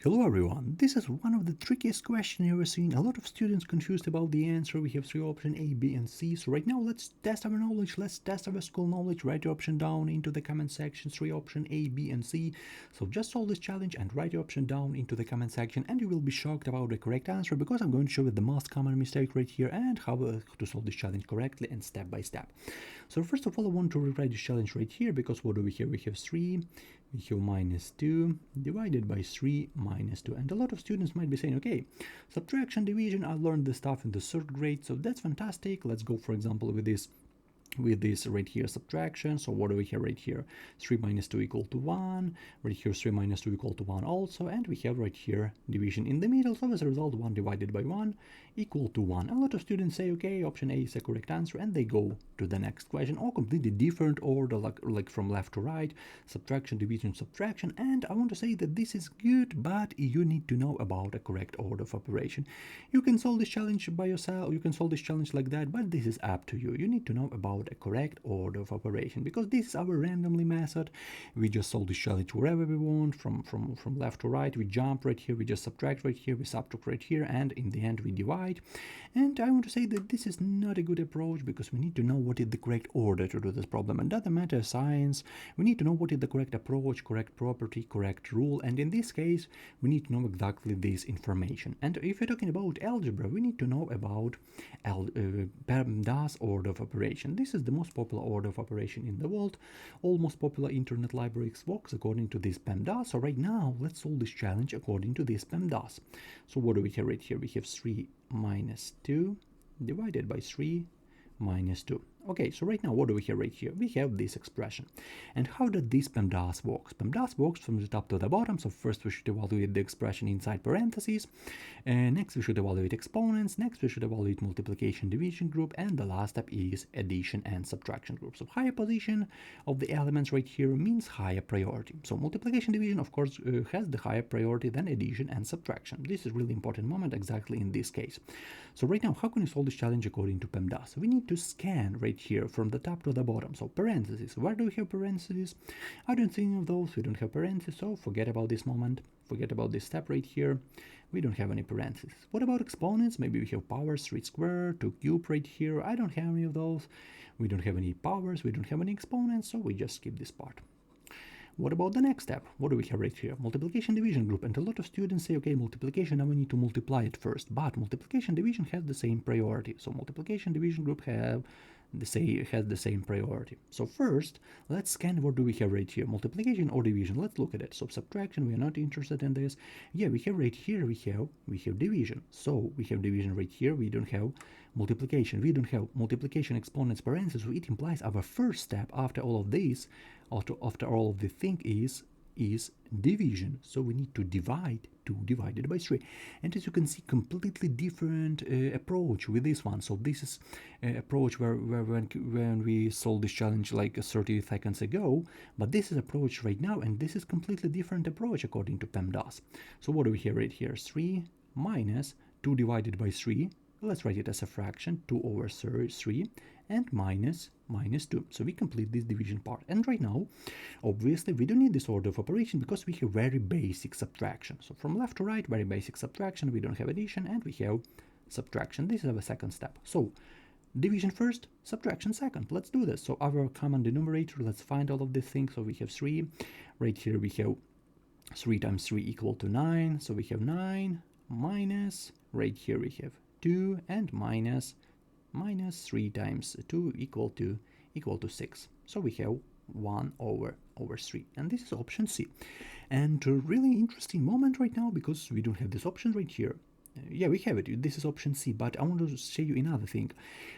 Hello everyone, this is one of the trickiest questions you've ever seen. A lot of students confused about the answer. We have three options A, B and C. So right now let's test our knowledge, let's test our school knowledge. Write your option down into the comment section, three options A, B and C. So just solve this challenge and write your option down into the comment section and you will be shocked about the correct answer because I'm going to show you the most common mistake right here and how to solve this challenge correctly and step by step. So first of all I want to rewrite this challenge right here because what do we have? We have 3, we have minus 2 divided by 3 minus 2. And a lot of students might be saying, okay, subtraction, division, I learned this stuff in the 3rd grade, so that's fantastic. Let's go, for example, with this right here, subtraction. So what do we have right here? 3 minus 2 equal to 1. Right here 3 minus 2 equal to 1 also, and we have right here division in the middle. So as a result, 1 divided by 1 equal to 1. A lot of students say, okay, option A is the correct answer, and they go to the next question, or completely different order, like from left to right, subtraction, division, subtraction. And I want to say that this is good, but you need to know about a correct order of operation. You can solve this challenge by yourself, you can solve this challenge like that, but this is up to you. You need to know about a correct order of operation, because this is our randomly method. We just solve this challenge wherever we want, from left to right. We jump right here, we just subtract right here, we subtract right here, and in the end we divide. And I want to say that this is not a good approach, because we need to know what is the correct order to do this problem. And doesn't matter science, we need to know what is the correct approach, correct property, correct rule, and in this case we need to know exactly this information. And if you're talking about algebra, we need to know about PEMDAS order of operation. This is the most popular order of operation in the world. All most popular internet libraries works according to this PEMDAS. So right now let's solve this challenge according to this PEMDAS. So what do we have right here? We have 3 minus 2 divided by 3 minus 2. Okay, so right now what do we have right here? We have this expression. And how does this PEMDAS works? PEMDAS works from the top to the bottom. So first we should evaluate the expression inside parentheses. Next we should evaluate exponents. Next we should evaluate multiplication, division group. And the last step is addition and subtraction group. So higher position of the elements right here means higher priority. So multiplication, division, of course, has the higher priority than addition and subtraction. This is really important moment exactly in this case. So right now, how can you solve this challenge according to PEMDAS? We need to scan right here from the top to the bottom. So parentheses, where do we have parentheses? I don't see any of those. We don't have parentheses, so forget about this moment. Forget about this step right here. We don't have any parentheses. What about exponents? Maybe we have powers, 3 squared, 2 cubed right here. I don't have any of those. We don't have any powers, we don't have any exponents, so we just skip this part. What about the next step? What do we have right here? Multiplication, division group. And a lot of students say, okay, multiplication, now we need to multiply it first. But multiplication, division has the same priority. So multiplication, division group has the same priority. So first, let's scan what do we have right here, multiplication or division. Let's look at it. So subtraction, we are not interested in this. Yeah, we have right here, we have division. So we have division right here, we don't have multiplication. We don't have multiplication, exponents, parentheses. So it implies our first step after all of this, after all of the thing is division. So we need to divide 2 divided by 3. And as you can see, completely different approach with this one. So this is an approach where when we solved this challenge like 30 seconds ago, but this is approach right now, and this is completely different approach according to PEMDAS. So what do we have right here? 3 minus 2 divided by 3. Let's write it as a fraction, 2 over 3, and minus 2. So we complete this division part. And right now, obviously, we don't need this order of operation because we have very basic subtraction. So from left to right, very basic subtraction. We don't have addition, and we have subtraction. This is our second step. So division first, subtraction second. Let's do this. So our common denominator, let's find all of these things. So we have 3. Right here we have 3 times 3 equal to 9. So we have 9 minus, right here we have 2, and minus 3 times 2 equal to 6. So we have 1 over 3, and this is option C. And a really interesting moment right now, because we don't have this option right here. Yeah, we have it. This is option C, but I want to show you another thing.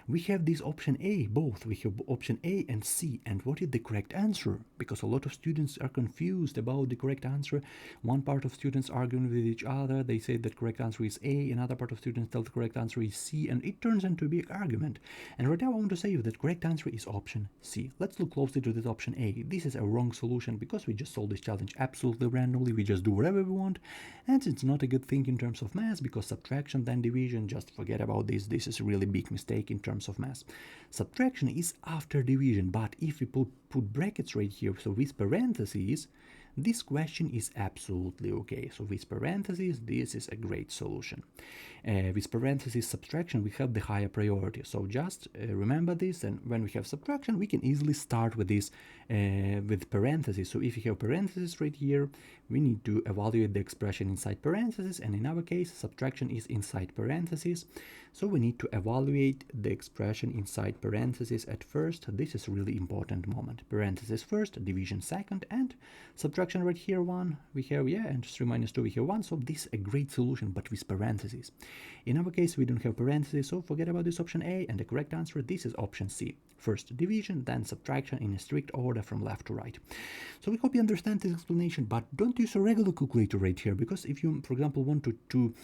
We have this option A, both. We have option A and C. And what is the correct answer? Because a lot of students are confused about the correct answer. One part of students arguing with each other. They say that correct answer is A. Another part of students tell the correct answer is C. And it turns into a big argument. And right now I want to say you that correct answer is option C. Let's look closely to this option A. This is a wrong solution because we just solved this challenge absolutely randomly. We just do whatever we want. And it's not a good thing in terms of math, because subtraction then division, just forget about this. This is a really big mistake in terms of math. Subtraction is after division, but if we put brackets right here, so with parentheses, this question is absolutely okay. So with parentheses, this is a great solution. With parentheses subtraction, we have the higher priority. So just remember this, and when we have subtraction, we can easily start with this with parentheses. So if you have parentheses right here, we need to evaluate the expression inside parentheses, and in our case, subtraction is inside parentheses. So we need to evaluate the expression inside parentheses at first. This is a really important moment. Parentheses first, division second, and subtraction right here 1. We have, and 3 minus 2, we have 1. So this is a great solution, but with parentheses. In our case, we don't have parentheses, so forget about this option A, and the correct answer, this is option C. First division, then subtraction in a strict order from left to right. So we hope you understand this explanation, but don't use a regular calculator right here, because if you, for example, want to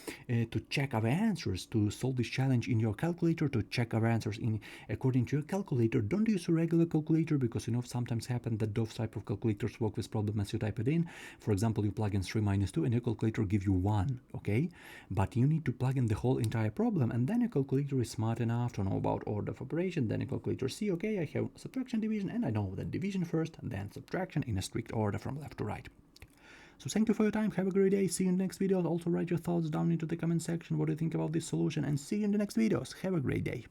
check our answers, to solve this challenge in your calculator, to check our answers in according to your calculator, don't use a regular calculator, because sometimes happen that those type of calculators work with problem as you type it in. For example, you plug in 3 minus 2 and your calculator gives you 1, okay? But you need to plug in the whole entire problem, and then your calculator is smart enough to know about order of operation. Then your calculator see, okay, I have subtraction, division, and I know that division first, and then subtraction in a strict order from left to right. So thank you for your time, have a great day, see you in the next video. Also write your thoughts down into the comment section, what do you think about this solution, and see you in the next videos. Have a great day.